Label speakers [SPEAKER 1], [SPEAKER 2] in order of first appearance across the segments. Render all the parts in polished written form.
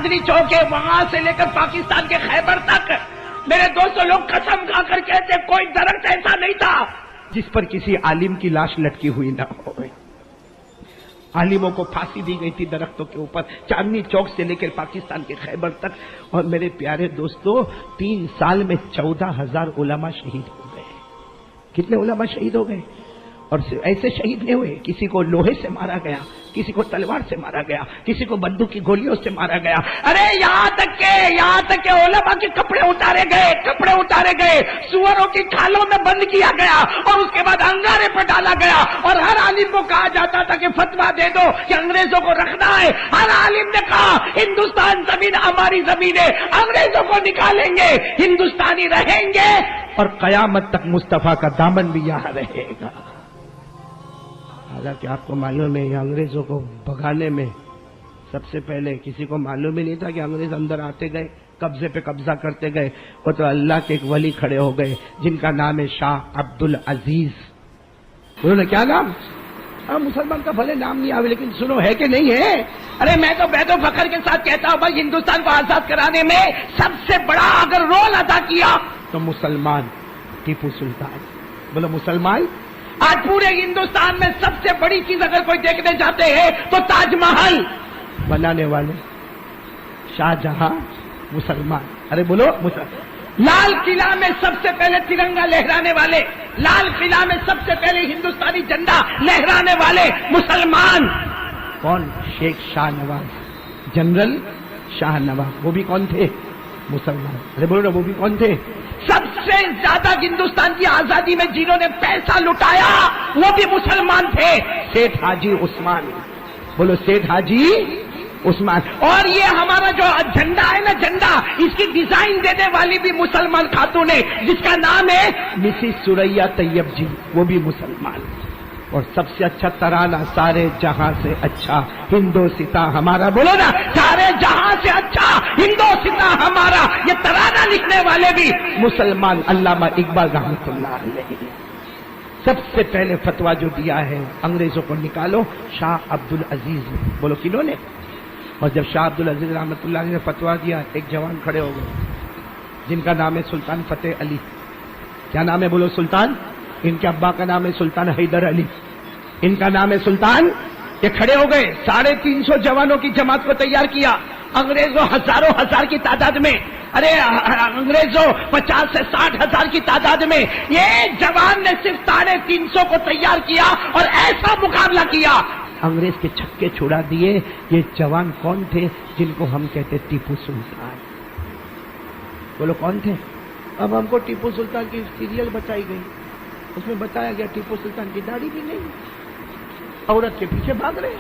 [SPEAKER 1] چاندنی چوک ہے وہاں سے لے کر پاکستان کے خیبر تک میرے دوستوں لوگ قسم کھا کر کہتے کوئی درخت ایسا نہیں تھا جس پر کسی عالم کی لاش لٹکی ہوئی نہ ہو. عالموں کو پھانسی دی گئی تھی درختوں کے اوپر چاندنی چوک سے لے کر پاکستان کے خیبر تک. اور میرے پیارے دوستو 3 سال میں 14,000 علماء شہید ہو گئے. کتنے علماء شہید ہو گئے؟ اور ایسے شہید نہیں ہوئے, کسی کو لوہے سے مارا گیا, کسی کو تلوار سے مارا گیا, کسی کو بندوق کی گولیوں سے مارا گیا. ارے یہاں تک کہ علماء کے کپڑے اتارے گئے, سوروں کی کھالوں میں بند کیا گیا اور اس کے بعد انگارے پر ڈالا گیا. اور ہر عالم کو کہا جاتا تھا کہ فتویٰ دے دو کہ انگریزوں کو رکھنا ہے. ہر عالم نے کہا ہندوستان زمین ہماری زمین ہے, انگریزوں کو نکالیں گے, ہندوستانی رہیں گے اور قیامت تک مصطفیٰ کا دامن بھی یہاں رہے گا. حالانکہ آپ کو معلوم ہے انگریزوں کو بھگانے میں سب سے پہلے کسی کو معلوم ہی نہیں تھا کہ انگریز اندر آتے گئے, قبضے پہ قبضہ کرتے گئے. وہ تو اللہ کے ایک ولی کھڑے ہو گئے جن کا نام ہے شاہ عبد العزیز. انہوں نے کیا نام, مسلمان کا بھلے نام نہیں آوے لیکن سنو ہے کہ نہیں ہے. ارے میں تو بیت و فخر کے ساتھ کہتا ہوں بھائی ہندوستان کو آزاد کرانے میں سب سے بڑا اگر رول ادا کیا تو مسلمان ٹیپو سلطان. بولو مسلمان. آج پورے ہندوستان میں سب سے بڑی چیز اگر کوئی دیکھنے جاتے ہیں تو تاج محل بنانے والے شاہ جہاں مسلمان. ارے بولو لال قلعہ میں سب سے پہلے ترنگا لہرانے والے, لال قلعہ میں سب سے پہلے ہندوستانی جھنڈا لہرانے والے مسلمان. کون؟ شیخ شاہ نواز, جنرل شاہ نواز. وہ بھی کون تھے؟ مسلمان. ارے بولو نا وہ بھی کون تھے؟ سب سے زیادہ ہندوستان کی آزادی میں جنہوں نے پیسہ لٹایا وہ بھی مسلمان تھے, سیٹھ حاجی عثمان. بولو سیٹھ حاجی عثمان. اور یہ ہمارا جو جھنڈا ہے نا, جھنڈا اس کی ڈیزائن دینے والی بھی مسلمان خاتون ہے جس کا نام ہے مسز سوریا طیب جی, وہ بھی مسلمان. اور سب سے اچھا ترانہ سارے جہاں سے اچھا ہندوستاں ہمارا. بولو نا سارے جہاں سے اچھا ہندوستاں ہمارا. یہ ترانہ لکھنے والے بھی مسلمان, علامہ اقبال رحمۃ اللہ علیہ. سب سے پہلے فتویٰ جو دیا ہے انگریزوں کو نکالو شاہ عبد العزیز نے. بولو کنہوں نے؟ اور جب شاہ عبد العزیز رحمۃ اللہ علیہ نے فتویٰ دیا ایک جوان کھڑے ہو گئے جن کا نام ہے سلطان فتح علی. کیا نام ہے؟ بولو سلطان. ان کے ابا کا نام ہے سلطان حیدر علی, ان کا نام ہے سلطان. یہ کھڑے ہو گئے 350 جوانوں کی جماعت کو تیار کیا. انگریزوں ہزاروں ہزار کی تعداد میں, ارے انگریزوں 50 سے 60 ہزار کی تعداد میں, یہ جوان نے صرف 350 کو تیار کیا اور ایسا مقابلہ کیا انگریز کے چھکے چھڑا دیے. یہ جوان کون تھے؟ جن کو ہم کہتے ٹیپو سلطان. بولو کون تھے؟ اب ہم کو ٹیپو سلطان کی سیریل بتائی گئی, اس میں بتایا گیا ٹیپو سلطان کی داڑھی بھی نہیں, عورت کے پیچھے بھاگ رہے.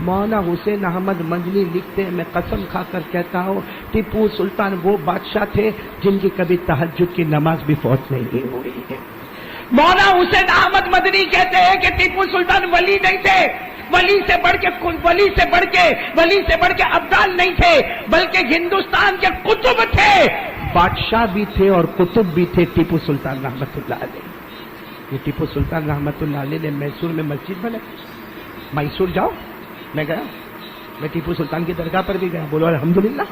[SPEAKER 1] مولانا حسین احمد مدنی لکھتے ہیں میں قسم کھا کر کہتا ہوں ٹیپو سلطان وہ بادشاہ تھے جن کی کبھی تہجد کی نماز بھی فوت نہیں ہوئی ہے. مولانا حسین احمد مدنی کہتے ہیں کہ ٹیپو سلطان ولی نہیں تھے, ولی سے بڑھ کے ابدال نہیں تھے, بلکہ ہندوستان کے قطب تھے. بادشاہ بھی تھے اور قطب بھی تھے ٹیپو سلطان رحمت اللہ علیہ. یہ ٹیپو سلطان رحمت اللہ علیہ نے میسور میں مسجد بنائی. میسور جاؤ, میں گیا, میں ٹیپو سلطان کی درگاہ پر بھی گیا. بولو الحمدللہ.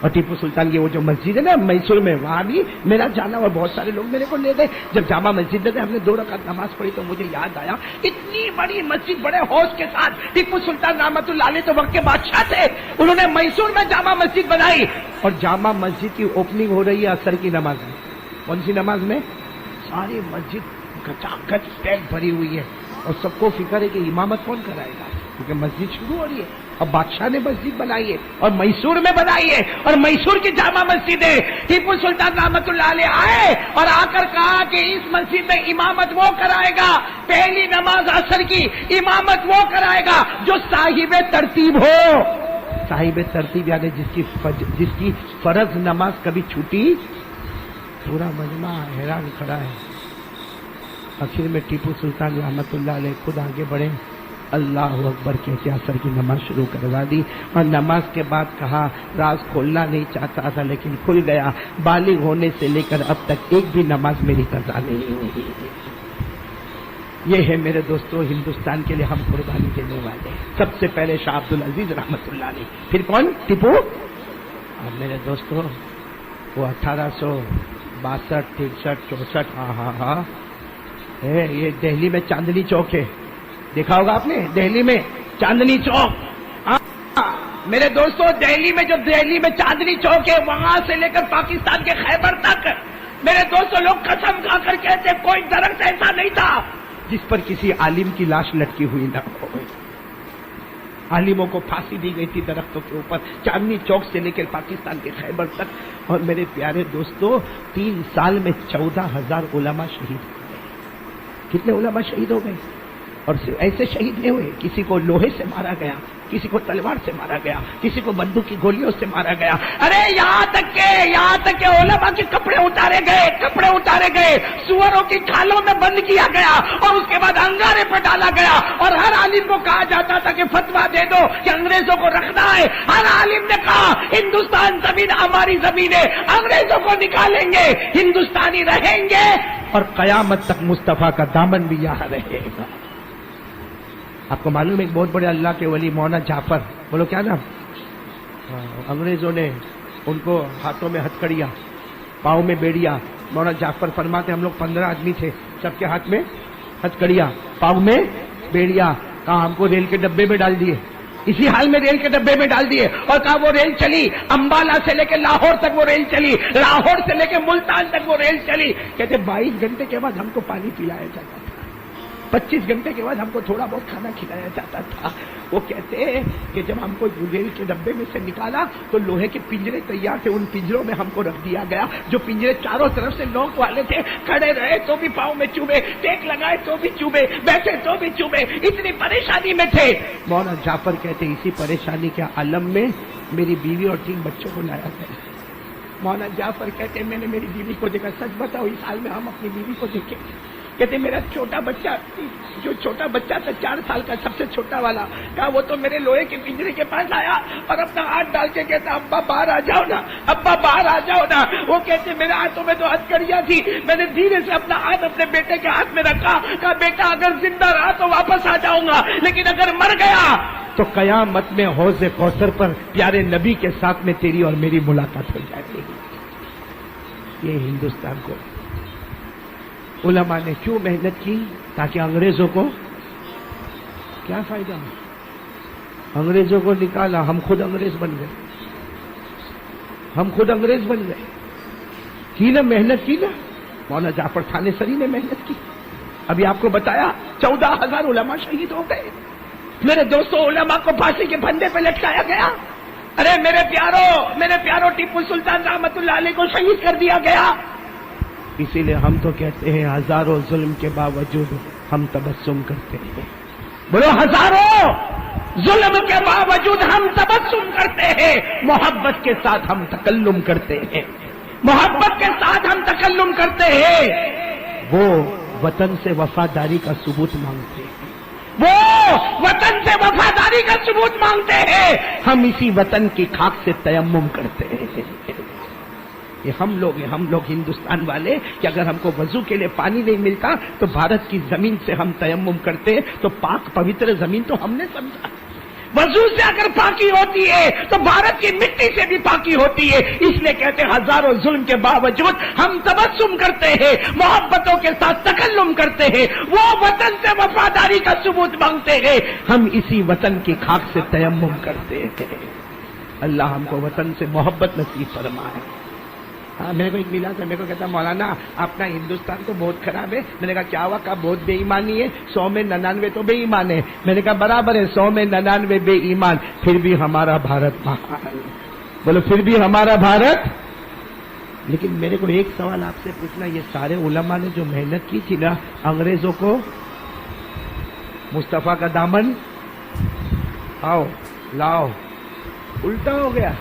[SPEAKER 1] اور ٹیپو سلطان کی وہ جو مسجد ہے نا میسور میں, وہاں بھی میرا جانا اور بہت سارے لوگ میرے کو لے گئے. جب جامع مسجد میں ہم نے 2 رکعت نماز پڑھی تو مجھے یاد آیا اتنی بڑی مسجد بڑے ہوش کے ساتھ ٹیپو سلطان رحمت اللہ علیہ تو وقت کے بادشاہ تھے, انہوں نے میسور میں جامع مسجد بنائی. اور جامع مسجد کی اوپننگ ہو رہی ہے عصر کی نماز میں. کون سی نماز میں؟ ساری مسجد گچاگچ پیک بھری ہوئی ہے اور سب کو فکر ہے کہ امامت کون کرائے گا کیونکہ مسجد شروع ہو رہی ہے. اب بادشاہ نے مسجد بنائی ہے اور میسور میں بنائی ہے اور میسور کی جامع مسجد ہے. ٹیپو سلطان رحمت اللہ علیہ آئے اور آ کر کہا کہ اس مسجد میں امامت وہ کرائے گا, پہلی نماز عصر کی امامت وہ کرائے گا جو صاحب ترتیب ہو. صاحب ترتیب یعنی جس کی فرض نماز کبھی چھوٹی. پورا مجمع حیران کھڑا ہے. آخر میں ٹیپو سلطان رحمت اللہ علیہ خود آگے بڑھے, اللہ اکبر کہتے عصر کی نماز شروع کروا دی. اور نماز کے بعد کہا راز کھولنا نہیں چاہتا تھا لیکن کھل گیا, بالغ ہونے سے لے کر اب تک ایک بھی نماز میری قضا نہیں ہوئی. یہ ہے میرے دوستوں ہندوستان کے لیے ہم قربانی دینے والے. سب سے پہلے شاہ عبد العزیز رحمت اللہ علیہ, پھر کون؟ ٹیپو. اور میرے دوستوں وہ 1862 63 64 ہاں یہ دہلی میں چاندنی چوک ہے, دیکھا ہوگا آپ نے دہلی میں چاندنی چوک. میرے دوستوں دہلی میں چاندنی چوک ہے, وہاں سے لے کر پاکستان کے خیبر تک میرے دوستوں لوگ قسم کھا کر کہتے کوئی درخت ایسا نہیں تھا جس پر کسی عالم کی لاش لٹکی ہوئی نہ ہو. عالموں کو پھانسی دی گئی تھی درختوں کے اوپر, چاندنی چوک سے لے کر پاکستان کے خیبر تک. اور میرے پیارے دوستوں 3 سال میں 14,000 علماء شہید ہو گئے. کتنے علماء شہید ہو گئے؟ اور ایسے شہید نہیں ہوئے, کسی کو لوہے سے مارا گیا, کسی کو تلوار سے مارا گیا, کسی کو بندوق کی گولیوں سے مارا گیا. ارے یہاں تک کہ علماء کے کپڑے اتارے گئے, سوروں کی کھالوں میں بند کیا گیا اور اس کے بعد انگارے پر ڈالا گیا. اور ہر عالم کو کہا جاتا تھا کہ فتوا دے دو کہ انگریزوں کو رکھنا ہے. ہر عالم نے کہا ہندوستان زمین ہماری زمین ہے, انگریزوں کو نکالیں گے, ہندوستانی رہیں گے اور قیامت تک مصطفیٰ کا دامن بھی یہاں رہے گا. آپ کو معلوم ہے ایک بہت بڑے اللہ کے ولی مولانا جعفر, بولو کیا نام, انگریزوں نے ان کو ہاتھوں میں ہتھکڑیاں, پاؤں میں بیڑیاں. مولانا جعفر فرماتے ہم لوگ 15 آدمی تھے, سب کے ہاتھ میں ہتھکڑیاں, پاؤں میں بیڑیاں. کہا ہم کو ریل کے ڈبے میں ڈال دیے, اسی حال میں ریل کے ڈبے میں ڈال دیے. اور کہا وہ ریل چلی, امبالہ سے لے کے لاہور تک وہ ریل چلی, لاہور سے لے کے ملتان تک وہ ریل چلی. کہتے 22 گھنٹے کے بعد ہم کو پانی پلایا جاتا تھا, 25 گھنٹے کے بعد ہم کو تھوڑا بہت کھانا کھلایا جاتا تھا. وہ کہتے ہیں کہ جب ہم کو ریل کے ڈبے میں سے نکالا تو لوہے کے پنجرے تیار تھے, ان پنجروں میں ہم کو رکھ دیا گیا. جو پنجرے چاروں طرف سے نوک والے تھے, کھڑے رہے تو بھی پاؤں میں چوبے, ٹیک لگائے تو بھی چوبے, بیٹھے تو بھی چوبے, اتنی پریشانی میں تھے. مولانا جعفر کہتے اسی پریشانی کے عالم میں میری بیوی اور 3 بچوں کو لایا گیا. مولانا جعفر کہتے میں نے میری بیوی کو دیکھا, سچ بتاؤ اس حال میں ہم اپنی بیوی کو دیکھے. کہتے میرا چھوٹا بچہ, جو چھوٹا بچہ تھا 4 سال کا, سب سے چھوٹا والا, کہا وہ تو میرے لوہے کے پنجرے کے پاس آیا اور اپنا ہاتھ ڈال کے کہتا ابا باہر آ جاؤ نا, ابا باہر آ جاؤ نا. وہ کہتے میرے ہاتھوں میں تو ہتھکڑیاں تھی, میں نے دھیرے سے اپنا ہاتھ اپنے بیٹے کے ہاتھ میں رکھا, کہا بیٹا اگر زندہ رہا تو واپس آ جاؤں گا, لیکن اگر مر گیا تو قیامت میں حوض کوثر پر پیارے نبی کے ساتھ میں تیری اور میری ملاقات ہو جائے گی. یہ ہندوستان کو علماء نے کیوں محنت کی, تاکہ انگریزوں کو کیا فائدہ ہو. انگریزوں کو نکالا, ہم خود انگریز بن گئے, ہم خود انگریز بن گئے. کی نا محنت کی نا, مولانا جعفر تھانے سری نے محنت کی. ابھی آپ کو بتایا 14,000 علماء شہید ہو گئے. میرے دوستوں علماء کو پھانسی کے پھندے پہ لٹکایا گیا. ارے میرے پیارو ٹیپو سلطان رحمت اللہ علیہ کو شہید کر دیا گیا. اسی لیے ہم تو کہتے ہیں ہزاروں ظلم کے باوجود ہم تبسم کرتے ہیں. بولو ہزاروں ظلم کے باوجود ہم تبسم کرتے ہیں, محبت کے ساتھ ہم تکلم کرتے ہیں, محبت کے ساتھ ہم تکلم کرتے ہیں. وہ وطن سے وفاداری کا ثبوت مانگتے ہیں, وہ وطن سے وفاداری کا ثبوت مانگتے ہیں. ہم اسی وطن کی خاک سے تیمم کرتے ہیں. یہ ہم لوگ ہندوستان والے کہ اگر ہم کو وضو کے لیے پانی نہیں ملتا تو بھارت کی زمین سے ہم تیمم کرتے ہیں. تو پاک پوتر زمین تو ہم نے سمجھا, وضو سے اگر پاکی ہوتی ہے تو بھارت کی مٹی سے بھی پاکی ہوتی ہے. اس لیے کہتے ہیں ہزاروں ظلم کے باوجود ہم تبسم کرتے ہیں, محبتوں کے ساتھ تکلم کرتے ہیں, وہ وطن سے وفاداری کا ثبوت مانگتے ہیں. ہم اسی وطن کی خاک سے تیمم کرتے ہیں. اللہ ہم کو وطن سے محبت نصیب فرمائے. ہاں میرے کو ایک ملا تھا, میرے کو کہتا مولانا اپنا ہندوستان تو بہت خراب ہے. میں نے کہا کیا ہوا, کہا بہت بے ایمانی ہے, 100 میں 99 تو بے ایمان ہے. میں نے کہا برابر ہے, 100 میں 99 بے ایمان, پھر بھی ہمارا بھارت مہان. بولو پھر بھی ہمارا بھارت. لیکن میرے کو ایک سوال آپ سے پوچھنا, یہ سارے علماء نے جو محنت کی تھی نا, انگریزوں کو مصطفیٰ کا دامن آؤ لاؤ الٹا ہو گیا.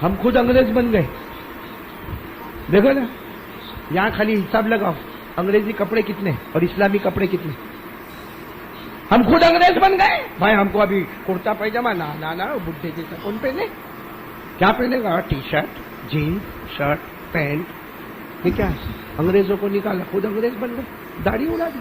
[SPEAKER 1] ہم خود انگریز بن گئے. دیکھو نا, یہاں خالی حساب لگاؤ, انگریزی کپڑے کتنے اور اسلامی کپڑے کتنے. ہم خود انگریز بن گئے. بھائی ہم کو ابھی کرتا پیجامہ نہ بڈھے جیسا کون پہنے, کیا پہنے گا, T shirt jeans shirt pant. یہ کیا انگریزوں کو نکالا, خود انگریز بن گئے, داڑھی اڑا دی.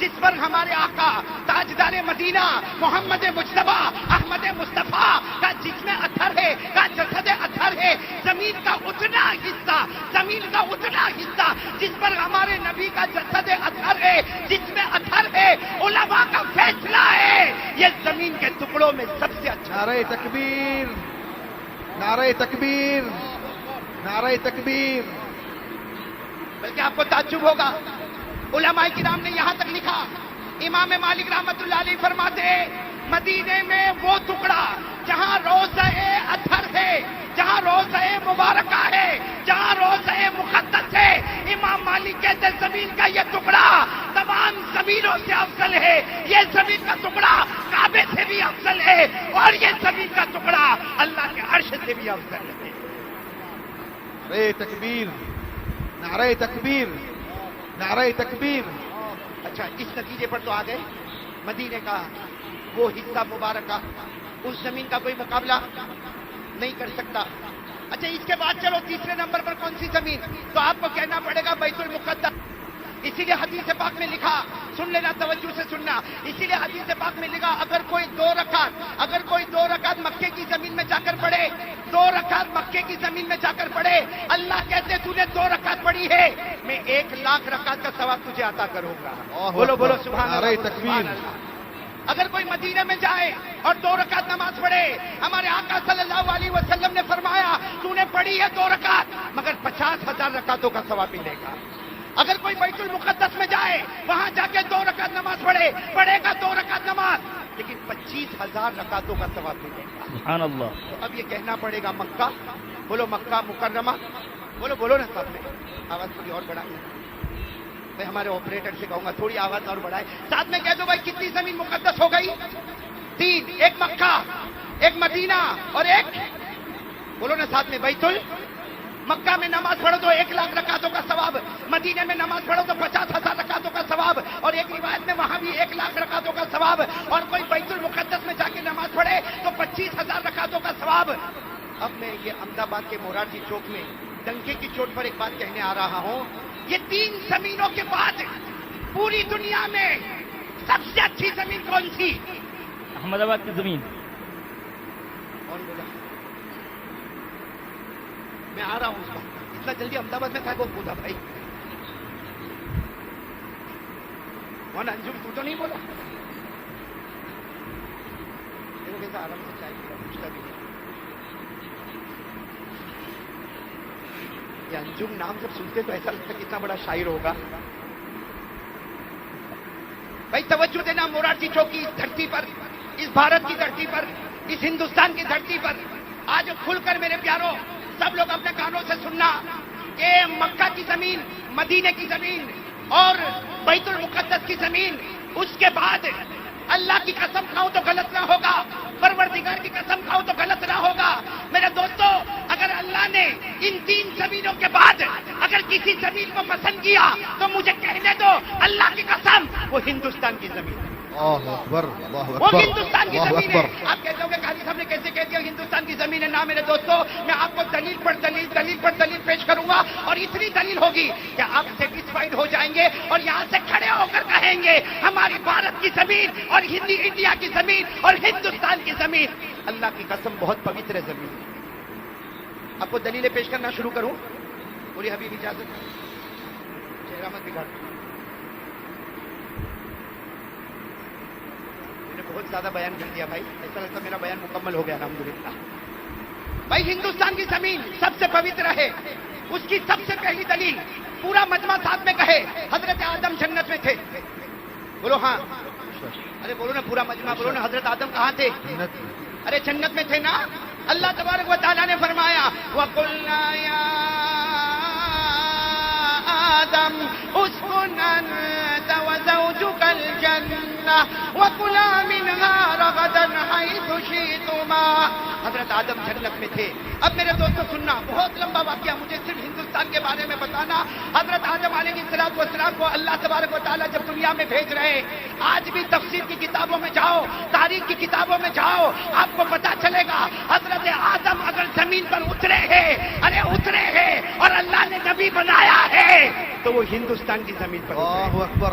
[SPEAKER 2] جس پر ہمارے آقا تاجدار مدینہ محمد مجتبی احمد مصطفیٰ کا جسم اثر ہے، کا جسد اثر ہے، زمین کا اتنا حصہ جس پر ہمارے نبی کا جسد اثر ہے، جسم اثر ہے، علماء کا فیصلہ ہے، یہ زمین کے ٹکڑوں میں سب سے اچھا۔
[SPEAKER 3] نعرہ تکبیر، نعرہ تکبیر، نعرہ تکبیر۔
[SPEAKER 2] بلکہ آپ کو تعجب ہوگا، علماء کرام نے یہاں تک لکھا، امام مالک رحمت اللہ علیہ فرماتے ہیں مدینے میں وہ ٹکڑا جہاں روضہ اطہر ہے، جہاں روضہ مبارکہ ہے، جہاں روضہ مقدس ہے، امام مالک کہتے زمین کا یہ ٹکڑا تمام زمینوں سے افضل ہے، یہ زمین کا ٹکڑا کعبے سے بھی افضل ہے، اور یہ زمین کا ٹکڑا اللہ کے عرش سے بھی افضل ہے۔
[SPEAKER 3] نعرہ تکبیر، نعرہ تکبیر، نعرہ تکبیر۔
[SPEAKER 2] اچھا، اس نتیجے پر تو آ گئے مدینے کا وہ حصہ مبارکہ، اس زمین کا کوئی مقابلہ نہیں کر سکتا۔ اچھا، اس کے بعد چلو تیسرے نمبر پر کون سی زمین؟ تو آپ کو کہنا پڑے گا بیت المقدس۔ اسی لیے حدیث پاک میں لکھا، سن لینا توجہ سے سننا، اسی لیے حدیث پاک میں لکھا اگر کوئی دو رکعت مکے کی زمین میں جا کر پڑھے، 2 رکعت مکے کی زمین میں جا کر پڑھے، اللہ کہتے تو نے 2 رکعت پڑھی ہے، میں 1,00,000 رکعت کا ثواب تجھے عطا کروں گا۔ بولو بولو سبحان اللہ،
[SPEAKER 3] نعرہ تکبیر۔
[SPEAKER 2] سبحان اللہ۔ اگر کوئی مدینے میں جائے اور 2 رکعت نماز پڑھے، ہمارے آقا صلی اللہ علیہ وسلم نے فرمایا تو نے پڑھی ہے 2 رکعت مگر 50,000 رکعتوں کا ثواب ملے گا۔ اگر کوئی بیت المقدس میں جائے، وہاں جا کے 2 رکعت نماز پڑھے گا 2 رکعت نماز، لیکن 25,000 رکعتوں کا ثواب ملے گا۔
[SPEAKER 4] سبحان اللہ۔
[SPEAKER 2] تو اب یہ کہنا پڑے گا مکہ، بولو مکہ مکرمہ، بولو نا ساتھ میں، آواز تھوڑی اور بڑھائیں، میں ہمارے آپریٹر سے کہوں گا تھوڑی آواز اور بڑھائے، ساتھ میں کہہ دو بھائی کتنی زمین مقدس ہو گئی؟ 3، ایک مکہ، ایک مدینہ اور ایک، بولو نا ساتھ میں، بیت مکہ میں نماز پڑھو تو 1,00,000 رکعتوں کا ثواب، مدینے میں نماز پڑھو تو 50,000 رکعتوں کا ثواب، اور ایک روایت میں وہاں بھی 1,00,000 رکعتوں کا ثواب، اور کوئی بیت المقدس میں جا کے نماز پڑھے تو 25,000 رکعتوں کا ثواب۔ اب میں یہ احمد آباد کے مورارجی چوک میں ڈنکے کی چوٹ پر ایک بات کہنے آ رہا ہوں، یہ 3 زمینوں کے بعد پوری دنیا میں سب سے اچھی زمین کون سی؟
[SPEAKER 4] احمد آباد کی زمین۔
[SPEAKER 2] کون بولا؟ میں آ رہا ہوں اس وقت، اتنا جلدی احمد آباد میں کہا وہ پوچھا بھائی، مولانا انجم تو نہیں بولا؟ دیکھو کیسا آرام سے چائے پی رہا، پوچھتا بھی نہیں۔ یہ انجم نام جب سنتے تو ایسا لگتا کتنا بڑا شاعر ہوگا۔ بھائی توجہ دینا، مورارجی چوک کی اس دھرتی پر، اس بھارت کی دھرتی پر، اس ہندوستان کی دھرتی پر آج کھل کر میرے پیاروں سب لوگ اپنے کانوں سے سننا کہ مکہ کی زمین، مدینے کی زمین اور بیت المقدس کی زمین، اس کے بعد اللہ کی قسم کھاؤں تو غلط نہ ہوگا، پروردگار کی قسم کھاؤں تو غلط نہ ہوگا میرے دوستو، اگر اللہ نے ان 3 زمینوں کے بعد اگر کسی زمین کو پسند کیا تو مجھے کہنے دو اللہ کی قسم وہ ہندوستان کی زمین ہے،
[SPEAKER 3] اللہ اکبر، اللہ
[SPEAKER 2] وہ
[SPEAKER 3] اکبر،
[SPEAKER 2] ہندوستان کی
[SPEAKER 3] اللہ
[SPEAKER 2] زمین ہے۔
[SPEAKER 3] اکبر۔
[SPEAKER 2] آپ کہتے ہو کہ قاضی صاحب نے کیسے کہہ دیا ہندوستان کی زمین ہے؟ نہ میرے دوستو، میں آپ کو دلیل پر دلیل پیش کروں گا، اور اتنی دلیل ہوگی کہ آپ سیٹسفائیڈ ہو جائیں گے اور یہاں سے کھڑے ہو کر کہیں گے ہماری بھارت کی زمین اور انڈیا کی زمین اور ہندوستان کی زمین اللہ کی قسم بہت پوتر زمین ہے۔ آپ کو دلیلیں پیش کرنا شروع کروں؟ بولی حبیب اجازت، چہرہ مت بگاڑ، بہت زیادہ بیان کر دیا بھائی، ایسا لگتا میرا بیان مکمل ہو گیا الحمدللہ۔ بھائی ہندوستان کی زمین سب سے پوتر ہے، اس کی سب سے پہلی دلیل پورا مجمع ساتھ میں کہے حضرت آدم جنت میں تھے، بولو ہاں، ارے بولو نا پورا مجمع بولو نا، حضرت آدم کہاں تھے؟ ارے جنت میں تھے نا۔ اللہ تبارک و تعالیٰ نے فرمایا وَقُلْنَا يَا آدَمْ اسْكُنْ أَنْتَ وَزَوْجُكَ الْجَنَّةَ وَكُلَا مِنْهَا رَغَدًا حَيْثُ شِئْتُمَا۔ حضرت آدم جنت میں تھے۔ اب میرے دوستو سننا، بہت لمبا واقعہ، مجھے صرف ہندوستان کے بارے میں بتانا۔ حضرت آدم علیہ السلام کو اللہ تبارک و تعالیٰ جب دنیا میں بھیج رہے، آج بھی تفسیر کی کتابوں میں جاؤ، تاریخ کی کتابوں میں جاؤ، آپ کو پتا چلے گا حضرت آدم اگر زمین پر اترے ہیں اور اللہ نے نبی بنایا ہے تو وہ ہندوستان کی زمین پر اترے۔
[SPEAKER 3] اللہ اکبر،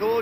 [SPEAKER 2] 2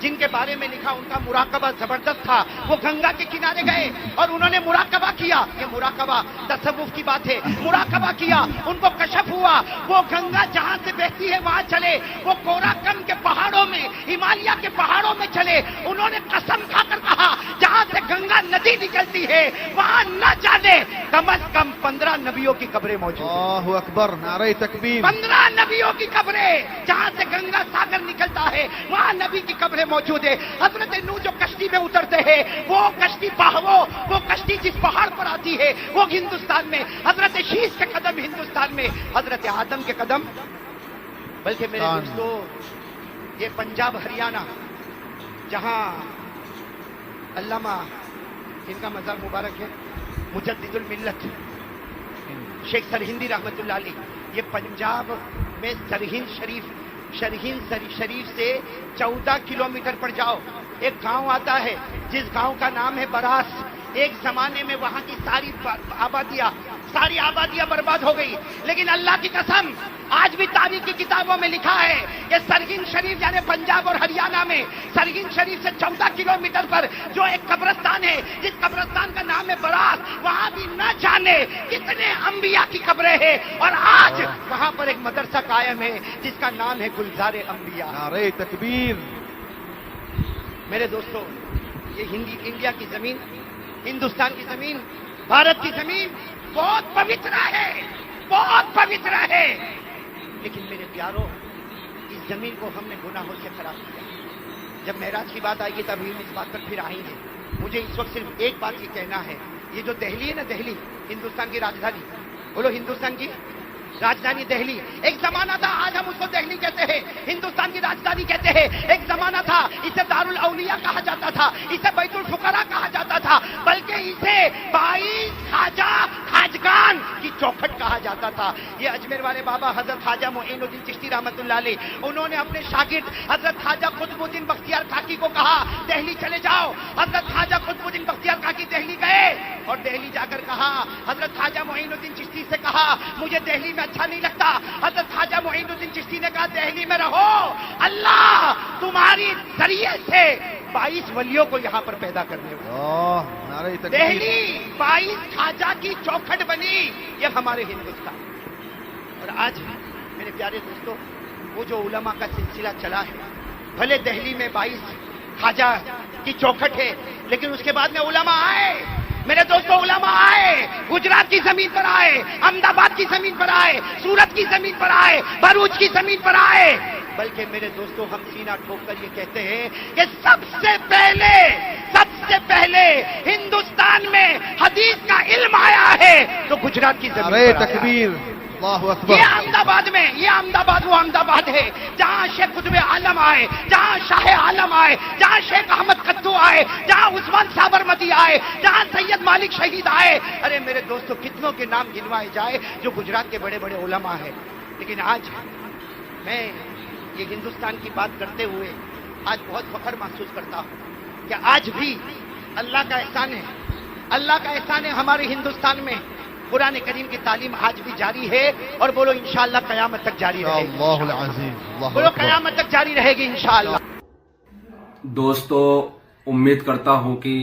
[SPEAKER 2] جن کے بارے میں لکھا ان کا مراقبہ زبردست تھا، وہ گنگا کے کنارے گئے اور انہوں نے مراقبہ کیا. یہ مراقبہ تصوف کی بات ہے. مراقبہ کیا، ان کو کشف ہوا، وہ گنگا جہاں سے بہتی ہے وہاں چلے، وہ کوراکم کے پہاڑوں میں، ہمالیہ کے پہاڑوں میں چلے. انہوں نے قسم کھا کر کہا جہاں سے گنگا ندی نکلتی ہے وہاں نہ جانے. کم از کم 15 نبیوں کی قبریں موجود ہیں.
[SPEAKER 3] اللہ اکبر، نعرہ تکبیر.
[SPEAKER 2] 15 نبیوں کی قبریں، جہاں سے گنگا ساگر نکلتا ہے وہاں نبی کی قبریں موجود ہے. حضرت نوح جو کشتی میں اترتے ہیں، وہ کشتی جس پہاڑ پر آتی ہے وہ ہندوستان میں، حضرت شیش کے قدم ہندوستان میں، حضرت آدم کے قدم. بلکہ میرے دوستو، یہ پنجاب ہریانہ جہاں علامہ، جن کا مزار مبارک ہے، مجدد الملت شیخ سرہندی رحمت اللہ علیہ، یہ پنجاب میں سرہند شریف سے 14 کلومیٹر پر جاؤ، ایک گاؤں آتا ہے جس گاؤں کا نام ہے براس. ایک زمانے میں وہاں کی ساری آبادیاں برباد ہو گئی، لیکن اللہ کی قسم آج بھی تاریخ کی کتابوں میں لکھا ہے کہ سرہند شریف یعنی پنجاب اور ہریانہ میں سرہند شریف سے 14 کلومیٹر پر جو ایک قبرستان ہے، جس قبرستان کا نام ہے براس، وہاں بھی نہ جانے کتنے انبیاء کی قبریں ہیں. اور آج وہاں پر ایک مدرسہ قائم ہے جس کا نام ہے گلزار انبیاء.
[SPEAKER 3] نعرہ تکبیر.
[SPEAKER 2] میرے دوستو، یہ انڈیا کی زمین، ہندوستان کی زمین، بھارت کی زمین بہت پوتر ہے، بہت پوتر ہے. لیکن میرے پیاروں، اس زمین کو ہم نے گناہوں سے خراب کیا. جب معراج کی بات آئے گی تب ہم اس بات پر پھر آئیں گے. مجھے اس وقت صرف ایک بات یہ کہنا ہے، یہ جو دہلی ہے نا، دہلی ہندوستان کی راجدھانی، بولو ہندوستان کی راجدھانی دہلی. ایک زمانہ تھا، آج ہم اس کو دہلی کہتے ہیں، ہندوستان کی راجدھانی کہتے ہیں. ایک زمانہ تھا، اسے دارالاولیاء کہا جاتا تھا، اسے بیت الفقراء کہا جاتا تھا، بلکہ اسے 22 خواجگان کی چوکھٹ کہا جاتا تھا. یہ اجمیر والے بابا حضرت خواجہ معین الدین چشتی رحمت اللہ علیہ، انہوں نے اپنے شاگرد حضرت خواجہ قطب الدین بختیار کاکی کو کہا دہلی چلے جاؤ. حضرت خواجہ قطب الدین بختیار کاکی دہلی گئے اور دہلی جا کر کہا، حضرت خواجہ معین الدین چشتی سے کہا مجھے دہلی میں اچھا نہیں لگتا. حضرت خواجہ معین الدین چشتی نے کہا دہلی میں رہو، اللہ تمہاری ذریعے سے 22 ولیوں کو یہاں پر پیدا کرنے
[SPEAKER 3] اللہ، نعرہ تکبیر.
[SPEAKER 2] دہلی 22 خواجہ کی چوکھٹ بنی، یہ ہمارے ہندوستان. اور آج میرے پیارے دوستوں، وہ جو علماء کا سلسلہ چلا ہے، بھلے دہلی میں 22 خواجہ کی چوکھٹ ہے، لیکن اس کے بعد میں علماء آئے. میرے دوستوں، علماء آئے، گجرات کی زمین پر آئے، احمد آباد کی زمین پر آئے، سورت کی زمین پر آئے، بھروچ کی زمین پر آئے. بلکہ میرے دوستوں، ہم سینہ ٹھوک کر یہ کہتے ہیں کہ سب سے پہلے ہندوستان میں حدیث کا علم آیا ہے تو گجرات کی زمین
[SPEAKER 3] نعرہ
[SPEAKER 2] پر آیا.
[SPEAKER 3] تکبیر. اللہ اکبر.
[SPEAKER 2] یہ احمد آباد وہ احمد آباد ہے جہاں شیخ قطب عالم آئے، جہاں شاہ عالم آئے، جہاں شیخ احمد قطو آئے، جہاں عثمان سابرمتی آئے، جہاں سید مالک شہید آئے. ارے میرے دوستو، کتنوں کے نام گنوائے جائے جو گجرات کے بڑے بڑے علماء ہیں. لیکن آج میں یہ ہندوستان کی بات کرتے ہوئے آج بہت فخر محسوس کرتا ہوں کہ آج بھی اللہ کا احسان ہے، اللہ کا احسان ہے ہمارے ہندوستان میں قرآن کریم کی تعلیم آج بھی جاری ہے. اور بولو انشاءاللہ قیامت تک جاری رہے گی.
[SPEAKER 3] اللہ العظیم. اللہ
[SPEAKER 2] بولو
[SPEAKER 3] اکبر.
[SPEAKER 2] قیامت تک جاری رہے گی انشاءاللہ.
[SPEAKER 5] دوستو، امید کرتا ہوں کہ